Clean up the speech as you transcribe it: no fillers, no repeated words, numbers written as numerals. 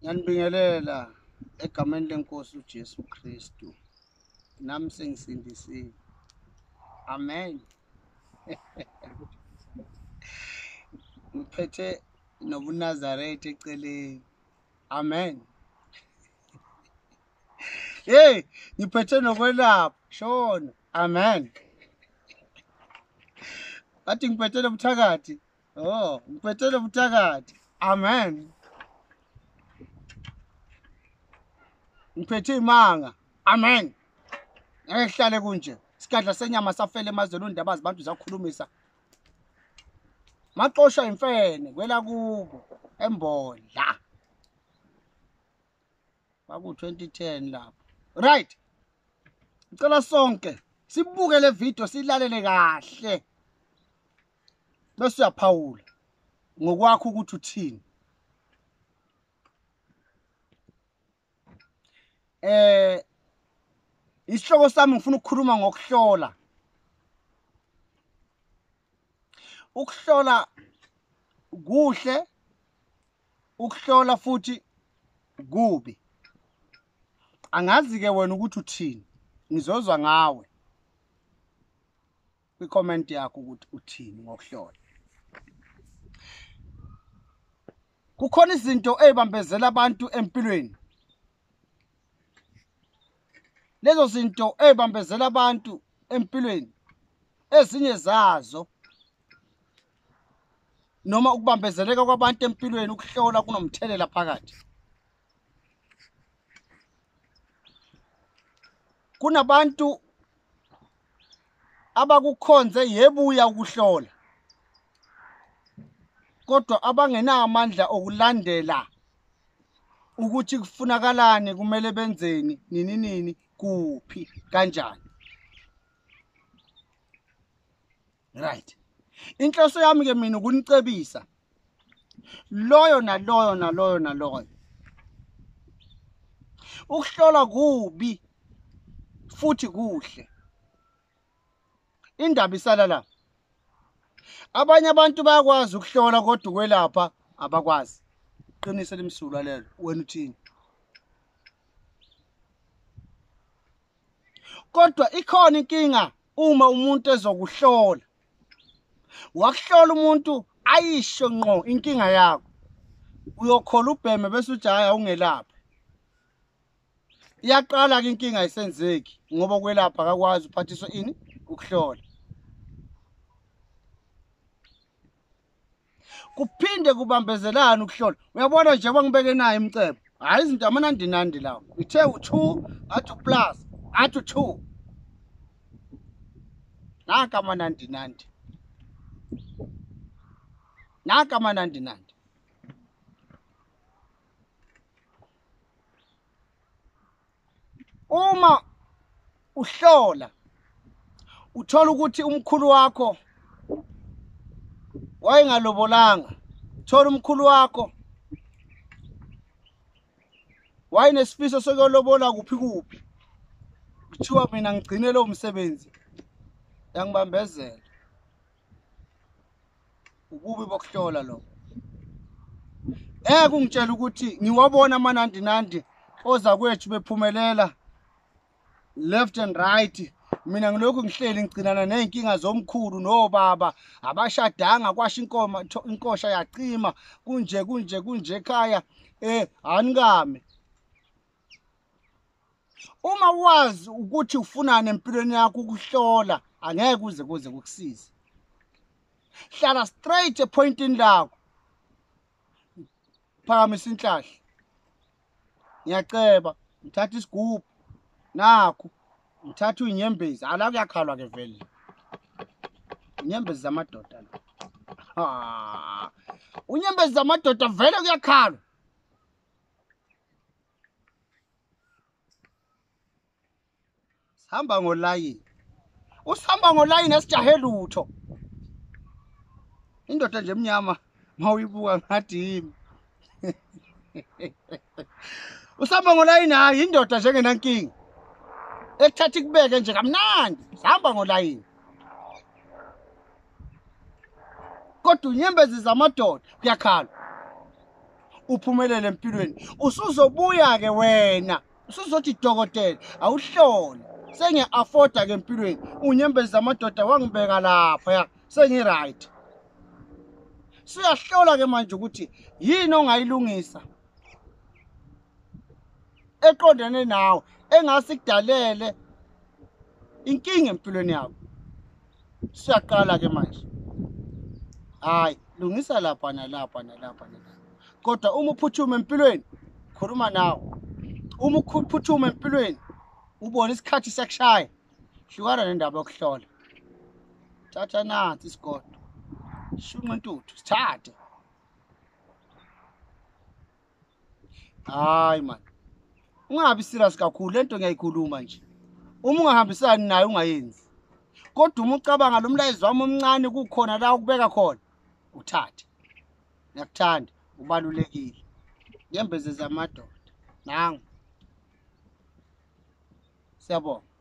Ngiyanibingelela egameni lenkosi uJesu Kristu. Nami sengisindisiwe. Amen. Ngiphethe nobuNazaretha eceleni. Amen. Hey, ngiphethe nokwelapha. Shona. Amen. Athi ngiphethe nobuthakathi. Oh, ngiphethe nobuthakathi. Amen. Ngiphethe imanga. Amen. Ngeke kuhlale kunje. Isikadla senyama safele emazweni undaba zabantu zakhulumisa. Maxosha imfene kwela kubo embodla. Baku 2010 lapho. Right. Ngicela sonke sibuke le video silalele kahle. Bese uyaphawula ngokwakho ukuthi uthini. Isihloko sami ngifuna ukukhuluma ngokuhlola. Ukuhlola kuhle, ukuhlola futhi kubi. Angazi ke wena ukuthi uthini. Ngizozwa ngawe kwi-comment yakho ukuthi uthini ngokuhlola. Kukhona izinto ezibambezela abantu empilweni. Lezo zinto ezibambezela abantu empilweni ezinye zazo noma ukubambezeleka kwabantu empilweni ukuhlola kunomthelela phakathi. Kunabantu abakukhonze yebuya ukuhlola kodwa abangenayo amandla okulandela ukuthi kufunakalani kumele benzeni nini kuphi kanjani. Right. Inhloso yami ke mina ukunicebisa loyo naloyo. Ukuhlola kubi futhi kuhle. Indaba isala la. Abanye abantu bayakwazi ukuhlola kodwa ukwelapha abakwazi. Qinise limsulwa lelo wena uthini. Kodwa ikhona inkinga uma umuntu ezokuhlola. Wakuhlola umuntu ayisho ngqo inkinga yakho. Uyokhola ubheme bese uthi hayi awungelaphi. Iyaqala ke inkinga ayisenzeki ngoba ukwelapha akakwazi uphathiswa ini ukuhlola. Kuphinde kubambezelana ukuhlola. Uyabona nje bangibeke nayo imicebo. Hayi izinto amanandinandi lawo. Ithe u2 athi plus athi 2. Naka amanandinandi. Naka amanandinandi. Uma uhlola uthola ukuthi umkhulu wakho wayengalobolanga. Thola umkhulu wakho wayenesifiso sokuyolobola kuphi. Kuthiwa mina ngigcine lo msebenzi. Yangibambezela. Ububi bokuhlola lo. Ungitshela ukuthi ngiwabona amanandinandi oza kwethu bephumelela left and right. Mina ngilokhu ngihleli ngigcinana nezinkinga zomkhulu nobaba abashadanga kwasha inkosha yacima kunje ekhaya anikame. Uma wazi ukuthi ufunana empilweni yakho ukuhlola angeke kuze kukusize. Hlala straight epointini lakho. Phakamisa inhlahla. Ngiyaceba ngithatha isigubhu nakho ngithatha unyembezi ala kuyakhalwa ke vele. Unyembezi zamadoda la. Unyembezi zamadoda vele kuyakhalwa. Hamba ngolayini. Usihamba ngolayini esijahe lutho. Indoda nje emnyama mawuyibuka ngathi yimi. Usihamba ngolayini hayi indoda nje ngenankinga. Ekuthatha ikubeke nje kamnandi. Sihamba ngolayini. Kodwa unyembezi zamadoda kuyakhala. uphumelele empilweni usuzobuya ke wena usuzothi dokotela awuhlole sengiya-afforda ke empilweni unyembezi zamadoda wangibeka lapha ya sengi-right siyahlola ke manje ukuthi yini ongayilungisa eqondane nawe engase kudalele inkinga empilweni yakho siyaqala ke manje hayi lungisa lapha nalapha nalapha kodwa uma uphuthuma empilweni khuluma nawe uma uphuthuma empilweni ubona isikhathi sekushaya hlukana nendaba yokuhlola thatha nansi isigodo shunqa intuthu sithathe hayi man ungabi serious kakhulu lento ngiyayikhuluma nje uma ungahambisani naye ungayenzi kodwa uma ucabanga lo mlayezo wami omncane kukhona la ukubeka khona uthathe ngiyakuthanda ubalulekile ngembeze zamadoda nangu siyabonga.